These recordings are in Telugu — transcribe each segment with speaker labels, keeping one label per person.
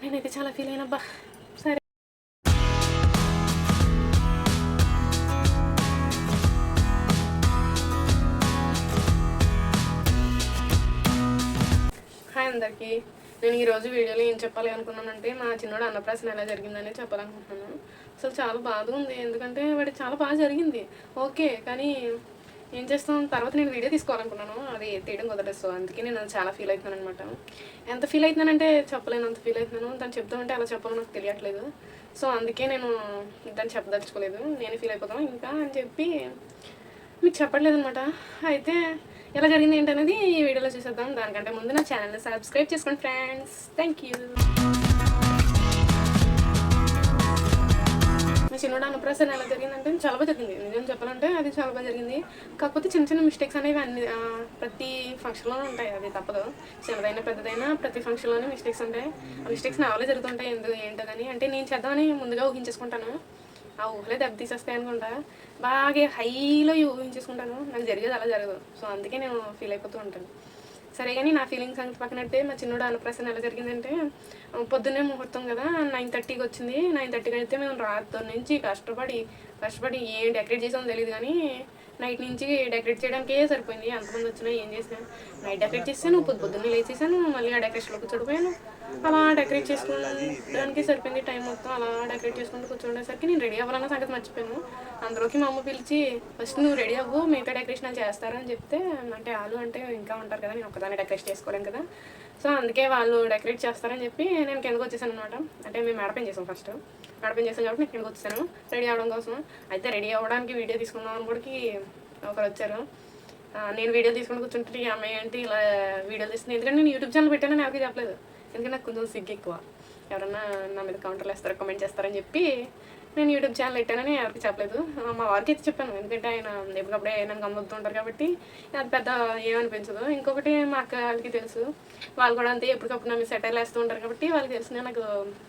Speaker 1: నేనైతే చాలా ఫీల్ అయినబ్బా. సరే హాయ్ అందరికీ. నేను ఈరోజు వీడియోలో ఏం చెప్పాలి అనుకున్నానంటే మా చిన్నోడు అన్నప్రాసన ఎలా జరిగిందని చెప్పాలనుకుంటున్నాను. అసలు చాలా బాధగా ఉంది, ఎందుకంటే వాడికి చాలా బాగా జరిగింది. ఓకే, కానీ ఏం చేస్తాం, తర్వాత నేను వీడియో తీసుకోవాలనుకున్నాను, అది తీయడం కుదరదు. సో అందుకే నేను చాలా ఫీల్ అవుతున్నాను అనమాట. ఎంత ఫీల్ అవుతున్నానంటే చెప్పలేను, అంత ఫీల్ అవుతున్నాను. దాన్ని చెప్తామంటే అలా చెప్పాలో నాకు తెలియట్లేదు. సో అందుకే నేను దాన్ని చెప్పదలుచుకోలేదు, నేనే ఫీల్ అయిపోతాను ఇంకా అని చెప్పి మీకు చెప్పట్లేదు అనమాట. అయితే ఎలా జరిగింది ఏంటనేది ఈ వీడియోలో చూసేద్దాం. దానికంటే ముందు నా ఛానల్ని సబ్స్క్రైబ్ చేసుకోండి ఫ్రెండ్స్. Thank you. మా చిన్నోడు అన్నప్రాసన ఎలా జరిగిందంటే చాలా బాగా జరిగింది. నిజం చెప్పాలంటే అది చాలా బాగా జరిగింది. కాకపోతే చిన్న చిన్న మిస్టేక్స్ అనేవి అన్ని ప్రతి ఫంక్షన్లోనే ఉంటాయి, అది తప్పదు. చిన్నదైనా పెద్దదైనా ప్రతి ఫంక్షన్లోనే మిస్టేక్స్ ఉంటాయి. ఆ మిస్టేక్స్ నా వల్ల జరుగుతుంటాయి, ఎందుకు ఏంటో కానీ. అంటే నేను చేద్దామని ముందుగా ఊహించేసుకుంటాను, ఆ ఊహలే దెబ్బతీసేస్తాయి అనుకుంటా. బాగా హైలో ఊహించేసుకుంటాను, నాకు జరిగేది అలా జరగదు. సో అందుకే నేను ఫీల్ అయిపోతూ ఉంటాను. సరే కానీ నా ఫీలింగ్స్ సంగతి పక్కనట్టే మా చిన్నోడు అన్నప్రాసన ఎలా జరిగిందంటే పొద్దున్నే ముహూర్తం కదా, 9:30కి వచ్చింది. 9:30కి అయితే మేము రాత్రి నుంచి కష్టపడి ఏం డెకరేట్ చేసామో తెలియదు కానీ నైట్ నుంచి డెకరేట్ చేయడానికే సరిపోయింది. అంతమంది వచ్చినా ఏం చేసినా నైట్ డెకరేట్ చేసాను, పొద్దున్నే లేచేసాను, మళ్ళీ ఆ డెకరేషన్లో కూర్చోడిపోయాను. అలా డెకరేట్ చేసుకోవడానికి సరిపోయింది టైం మొత్తం. అలా డెకరేట్ చేసుకుంటూ కూర్చోండేసరికి నేను రెడీ అవ్వాలన్న సంగతి మర్చిపోయాను. అందులోకి మా అమ్మ పిలిచి ఫస్ట్ నువ్వు రెడీ అవ్వు, మిగతా డెకరేషన్ చేస్తారని చెప్తే, అంటే వాళ్ళు అంటే ఇంకా ఉంటారు కదా, నేను ఒకదాన్ని డెకరేట్ చేసుకోలేను కదా. సో అందుకే వాళ్ళు డెకరేట్ చేస్తారని చెప్పి నేను కిందకు వచ్చేసాను అనమాట. అంటే మేము మేడపైన చేసాం, ఫస్ట్ మేడపైన చేసాం కాబట్టి నేను కిందకు వచ్చేసాను రెడీ అవ్వడం కోసం. అయితే రెడీ అవ్వడానికి వీడియో తీసుకుందాం అనుకోడికి ఒకరు వచ్చారు. నేను వీడియో తీసుకుని కూర్చుంటే ఈ అమ్మాయి ఏంటి ఇలా వీడియోలు తీస్తుంది, ఎందుకంటే నేను యూట్యూబ్ ఛానల్ పెట్టానని ఎవరికి చెప్పలేదు, ఎందుకంటే నాకు కొంచెం సిగ్గు ఎక్కువ. ఎవరన్నా నా మీద కౌంటర్లు వేస్తారో కామెంట్ చేస్తారని చెప్పి నేను యూట్యూబ్ ఛానల్ పెట్టానని ఎవరికి చెప్పలేదు. మా వారికి అయితే చెప్పాను, ఎందుకంటే ఆయన ఎప్పటికప్పుడే నన్ను గమనిస్తుంటారు కాబట్టి అది పెద్ద ఏమనిపించదు. ఇంకొకటి మా అక్క వాళ్ళకి తెలుసు, వాళ్ళు కూడా అంతే ఎప్పటికప్పుడు నన్ను సెటైల్ వేస్తూ ఉంటారు కాబట్టి వాళ్ళకి తెలిసిన నాకు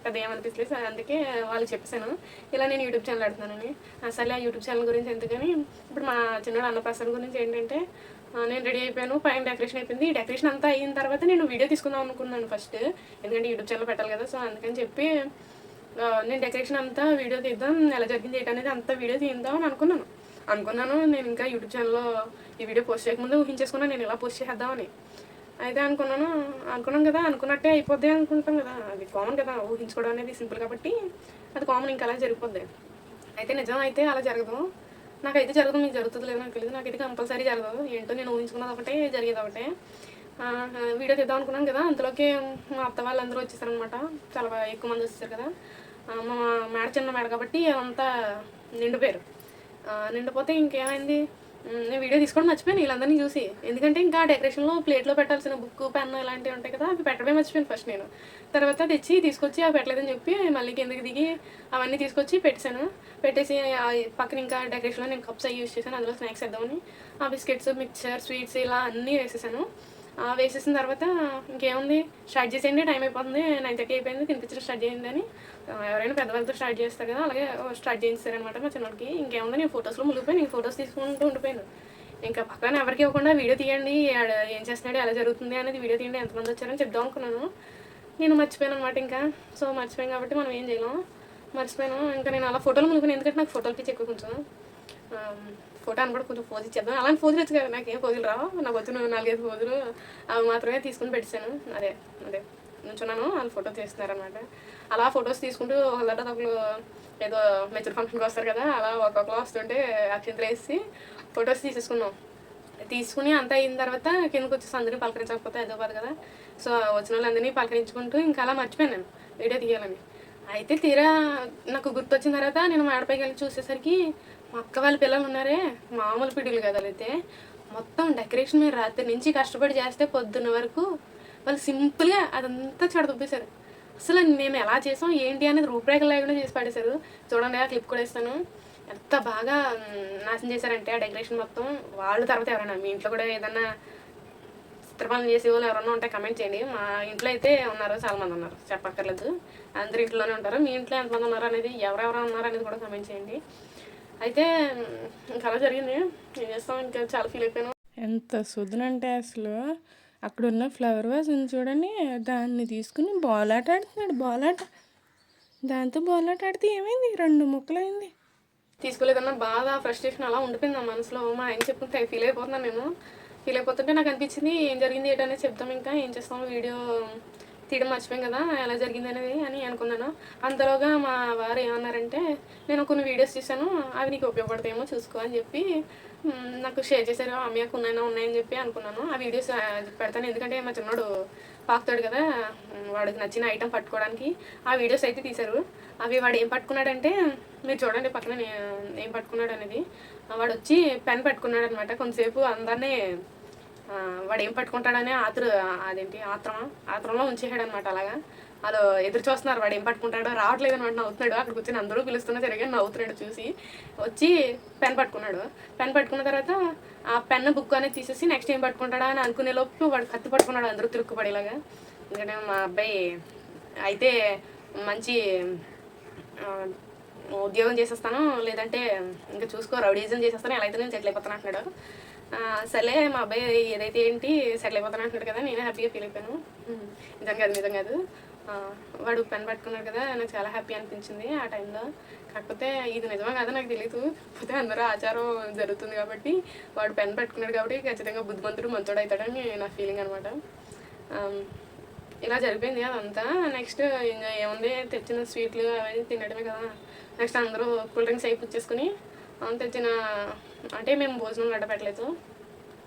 Speaker 1: పెద్ద ఏమనిపించలేదు. అందుకే వాళ్ళకి చెప్పేశాను ఇలా నేను యూట్యూబ్ ఛానల్ పెడుతున్నానని. అసలు ఆ యూట్యూబ్ ఛానల్ గురించి ఎందుకని, ఇప్పుడు మా చిన్నోడు అన్నప్రాసన గురించి ఏంటంటే నేను రెడీ అయిపోయాను, పైన డెకరేషన్ అయిపోయింది. డెకరేషన్ అంతా అయిన తర్వాత నేను వీడియో తీసుకుందాం అనుకున్నాను ఫస్ట్, ఎందుకంటే యూట్యూబ్ ఛానల్ పెట్టాలి కదా. సో అందుకని చెప్పి నేను డెకరేషన్ అంతా వీడియో తీద్దాం, ఎలా జరిగింది ఏంటనేది అంతా వీడియో తీద్దాం అని అనుకున్నాను. నేను ఇంకా యూట్యూబ్ ఛానల్లో ఈ వీడియో పోస్ట్ చేయకముందు ఊహించేసుకున్నాను నేను ఇలా పోస్ట్ చేద్దామని. అయితే అనుకున్నాం కదా, అనుకున్నట్టే అయిపోద్ది అనుకుంటాం కదా, అది కామన్ కదా, ఊహించుకోవడం అనేది సింపుల్ కాబట్టి అది కామన్, ఇంకా అలా జరిగిపోద్ది. అయితే నిజం అయితే అలా జరగదు, నాకైతే జరగదు, మీకు జరుగుతుంది లేదో నాకు తెలియదు, నాకైతే కంపల్సరీ జరగదు. ఏంటో నేను ఊహించుకున్నది ఒకటే, జరిగేది ఒకటే. వీడియో తీద్దాం అనుకున్నాను కదా, అంతలోకి మా అత్త వాళ్ళందరూ వచ్చేసారనమాట. చాలా ఎక్కువ మంది వచ్చేసారు కదా. మా మేడ చిన్న మేడ కాబట్టి అంతా నిండిపోయారు. నిండిపోతే ఇంకేమైంది, నేను వీడియో తీసుకోవడం మర్చిపోయాను వీళ్ళందరినీ చూసి, ఎందుకంటే ఇంకా డెకరేషన్లో ప్లేట్లో పెట్టాల్సిన బుక్ పెన్ ఇలాంటివి ఉంటాయి కదా, అవి పెట్టడమే మర్చిపోయాను ఫస్ట్ నేను. తర్వాత తీసుకొచ్చి అవి పెట్టలేదని చెప్పి మళ్ళీ కిందకి దిగి అవన్నీ తీసుకొచ్చి పెట్టేసి పక్కన ఇంకా డెకరేషన్లో నేను కప్స్ అవి యూజ్ చేశాను, అందులో స్నాక్స్ వేద్దామని ఆ బిస్కెట్స్, మిక్చర్, స్వీట్స్ ఇలా అన్నీ వేసేసాను. వేసేసిన తర్వాత ఇంకేముంది, స్టార్ట్ చేసేయండి, టైం అయిపోతుంది, 9:30 అయిపోయింది, తినిపించడం స్టార్ట్ చేయండి అని ఎవరైనా పెద్దవాళ్ళతో స్టార్ట్ చేస్తారు కదా, అలాగే స్టార్ట్ చేస్తారనమాట మా చిన్నోడికి. ఇంకేముంది, నేను ఫొటోస్లో మునిగిపోయాను, నేను ఫొటోస్ తీసుకుంటూ ఉండిపోయాను. ఇంకా పక్కన ఎవరికి ఇవ్వకుండా వీడియో తీయండి, ఏం చేస్తున్నాడు, ఎలా జరుగుతుంది అనేది వీడియో తీయండి, ఎంతమంది వచ్చారని చెప్దాం అనుకున్నాను. నేను మర్చిపోయాను అనమాట ఇంకా. సో మర్చిపోయాను కాబట్టి మనం ఏం చేయలేం, మర్చిపోయాను. ఇంకా నేను అలా ఫోటోలు మునిగిపోయాను, ఎందుకంటే నాకు ఫోటోలు పిచ్చి ఎక్కువ కొంచెం. ఫోటో అని కూడా కొంచెం పోజ్ ఇచ్చేద్దాం, అలాంటి పోజులు వచ్చు కదా, నాకేం పోజులు రావు, నాకు వచ్చిన 4-5 పోజులు అవి మాత్రమే తీసుకుని పెట్టాను. అదే నుంచున్నాను, వాళ్ళు ఫోటో తీస్తున్నారనమాట. అలా ఫొటోస్ తీసుకుంటూ ఒకళ్ళు ఏదో మెచ్యూర్ ఫంక్షన్కి వస్తారు కదా, అలా ఒక్కొక్కరు వస్తుంటే అక్షంతలు వేసి ఫొటోస్ తీసుకుని అంతా అయిన తర్వాత కిందకు వచ్చేసి అందరినీ పలకరించకపోతే ఏదో బాధ కదా. సో వచ్చిన వాళ్ళందరినీ పలకరించుకుంటూ ఇంకా అలా మర్చిపోయాను నేను వీడియో తీయాలని. అయితే తీరా నాకు గుర్తొచ్చిన తర్వాత నేను మేడపైకి వెళ్ళి చూసేసరికి మా అక్క వాళ్ళ పిల్లలు ఉన్నారే, మామూలు పిడుగులు కదా. అయితే మొత్తం డెకరేషన్ మీరు రాత్రి నుంచి కష్టపడి చేస్తే పొద్దున్న వరకు వాళ్ళు సింపుల్గా అదంతా చెడదొబ్బేశారు. అసలు మేము ఎలా చేసాం ఏంటి అనేది రూపురేఖలు లేకుండా చేసి పడేశారు. చూడండి, ఆ క్లిప్ కూడా ఇస్తాను. ఎంత బాగా నాశనం చేశారంటే ఆ డెకరేషన్ మొత్తం. వాళ్ళు తర్వాత ఎవరైనా మీ ఇంట్లో కూడా ఏదన్నా చిత్రపనులు చేసే వాళ్ళు ఎవరైనా ఉంటే కమెంట్ చేయండి. మా ఇంట్లో అయితే ఉన్నారు, చాలామంది ఉన్నారు, చెప్పక్కర్లేదు, అందరి ఇంట్లోనే ఉంటారు. మీ ఇంట్లో ఎంతమంది ఉన్నారు అనేది, ఎవరెవరు ఉన్నారు అనేది కూడా కమెంట్ చేయండి. అయితే ఇంకా అలా జరిగింది, ఏం చేస్తాం, ఇంకా చాలా ఫీల్ అయిపోయాను. ఎంత సుదునంటే అసలు
Speaker 2: అక్కడున్న ఫ్లవర్ వాజ్ ఉంది చూడండి, దాన్ని తీసుకుని బాలాట ఆడుతున్నాడు. బాలాట దాంతో బాలాట ఆడితే ఏమైంది, 2 ముక్కలైంది.
Speaker 1: తీసుకోలేదన్న బాధ, ఫ్రస్ట్రేషన్ అలా ఉండిపోయింది నా మనసులో. మా ఆయన చెప్పుకుంటే ఫీల్ అయిపోతున్నాను నేను. ఫీల్ అయిపోతుంటే నాకు అనిపించింది ఏం జరిగింది ఏంటనేది చెప్తాం, ఇంకా ఏం చేస్తాము, వీడియో తీయడం మర్చిపోయాం కదా ఎలా జరిగింది అనేది అని అనుకున్నాను. అంతలోగా మా వారు ఏమన్నారంటే, నేను కొన్ని వీడియోస్ చూశాను, అవి నీకు ఉపయోగపడతాయేమో చూసుకో అని చెప్పి నాకు షేర్ చేశారు. అమ్మయ్యకు ఉన్నాయని చెప్పి అనుకున్నాను. ఆ వీడియోస్ పెడతాను, ఎందుకంటే మా చిన్నోడు పాకుతాడు కదా, వాడికి నచ్చిన ఐటెం పట్టుకోవడానికి ఆ వీడియోస్ అయితే తీశారు. అవి వాడు ఏం పట్టుకున్నాడంటే, మీరు చూడండి పక్కన ఏం పట్టుకున్నాడు అనేది. వాడు వచ్చి పెన్ పట్టుకున్నాడు అనమాట. కొంతసేపు అందరినీ వాడు ఏం పట్టుకుంటాడని ఆత్రంలో ఉంచేసాడు అనమాట. అలాగా వాళ్ళు ఎదురు చూస్తున్నారు, వాడు ఏం పట్టుకుంటాడో రావట్లేదు అనమాట. నవ్వుతున్నాడు, అక్కడికి వచ్చి అందరూ పిలుస్తున్నా సరిగా నవ్వుతున్నాడు చూసి. వచ్చి పెన్ పట్టుకున్నాడు. పెన్ పట్టుకున్న తర్వాత ఆ పెన్ బుక్ అనేది తీసేసి నెక్స్ట్ ఏం పట్టుకుంటాడా అని అనుకునే లోపు వాడు కత్తి పట్టుకున్నాడు, అందరూ తిరుక్కుపడేలాగా. ఎందుకంటే మా అబ్బాయి అయితే మంచి ఉద్యోగం చేసేస్తాను, లేదంటే ఇంకా చూసుకో రౌడీజం చేసేస్తాను, ఎలా అయితే నేను సెటిల్ అయిపోతాను అంటున్నాడు. సరే మా అబ్బాయి ఏదైతే ఏంటి సెటిల్ అయిపోతాను అంటున్నాడు కదా, నేనే హ్యాపీగా ఫీల్ అయిపోయాను. నిజం కాదు వాడు పెన్ పట్టుకున్నాడు కదా, నాకు చాలా హ్యాపీ అనిపించింది ఆ టైంలో. కాకపోతే ఇది నిజమా కాదో నాకు తెలియదు, కాకపోతే అందరూ ఆచారం జరుగుతుంది కాబట్టి వాడు పెన్ పట్టుకున్నాడు కాబట్టి ఖచ్చితంగా బుద్ధిమంతుడు మంచోడు అవుతాడని నా ఫీలింగ్ అనమాట. ఇలా జరిపోయింది అదంతా. నెక్స్ట్ ఇంకా ఏముంది, తెచ్చిన స్వీట్లు అవన్నీ తినడమే కదా. నెక్స్ట్ అందరూ కూల్ డ్రింక్స్ అయి పుచ్చేసుకుని తెచ్చిన, అంటే మేము భోజనం గడ్డ పెట్టలేదు,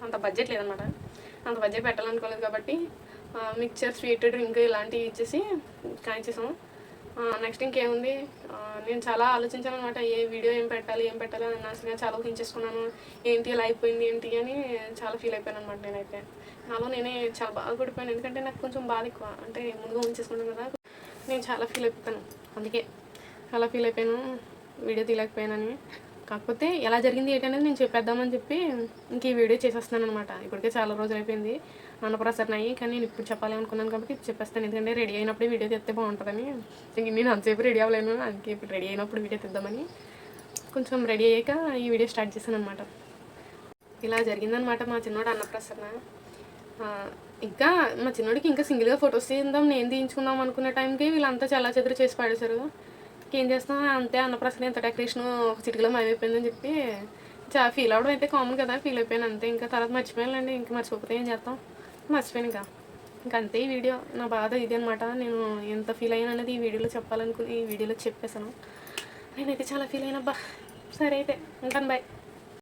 Speaker 1: అంత బడ్జెట్ లేదనమాట. అంత బడ్జెట్ పెట్టాలనుకోలేదు కాబట్టి మిక్చర్, స్వీట్, డ్రింక్ ఇలాంటివి ఇచ్చేసి కానిచ్చేసాము. నెక్స్ట్ ఇంకేముంది, నేను చాలా ఆలోచించాను అనమాట, ఏ వీడియో ఏం పెట్టాలి అని అసలు చాలా ఊహించేసుకున్నాను. ఏంటి ఇలా అయిపోయింది ఏంటి అని చాలా ఫీల్ అయిపోయాను అనమాట. నేనైతే నాలో నేనే చాలా బాధపడిపోయాను, ఎందుకంటే నాకు కొంచెం బాధ ఎక్కువ, అంటే ముందుగా ఊహించేసుకున్నాను కదా, నేను చాలా ఫీల్ అయిపోతాను. అందుకే అలా ఫీల్ అయిపోయాను, వీడియో తీయలేకపోయానని. కాకపోతే ఎలా జరిగింది ఏంటనేది నేను చెప్పేద్దామని చెప్పి ఇంక ఈ వీడియో చేసేస్తున్నాను అనమాట. ఇప్పటికే చాలా రోజులు అయిపోయింది అన్నప్రసరణ అయ్యి, కానీ నేను ఇప్పుడు చెప్పాలి అనుకున్నాను కాబట్టి చెప్పేస్తాను. ఎందుకంటే రెడీ అయినప్పుడు వీడియో తీస్తే బాగుంటుందని. నేను అంతసేపు రెడీ అవ్వలేను, అందుకే ఇప్పుడు రెడీ అయినప్పుడు వీడియో తీద్దామని కొంచెం రెడీ అయ్యాక ఈ వీడియో స్టార్ట్ చేశాను అనమాట. ఇలా జరిగిందనమాట మా చిన్నోడు అన్నప్రసరణ. ఇంకా మా చిన్నోడికి ఇంకా సింగిల్గా ఫొటోస్ తీద్దాం, నేను తీయించుకుందాం అనుకునే టైంకి వీళ్ళంతా చాలా చెదురు చేసి పాడేశారు. ఏం చేస్తాం, అంతే అన్నప్రసన్న ఎంత డెకరేషన్ ఒక చిటికలో మాయమైపోయిందని చెప్పి చాలా ఫీల్ అవ్వడం అయితే కామన్ కదా, ఫీల్ అయిపోయాను అంతే. ఇంకా తర్వాత మర్చిపోయానులేండి, ఇంకా మర్చిపోతే ఏం చేస్తాం, మర్చిపోయాను ఇంకా అంతే. ఈ వీడియో నా బాధ ఇది అనమాట. నేను ఎంత ఫీల్ అయ్యాను అనేది ఈ వీడియోలో చెప్పాలనుకుని ఈ వీడియోలో చెప్పేశాను. నేనైతే చాలా ఫీల్ అయినబ్బా. సరే అయితే ఉంటాను, బాయ్.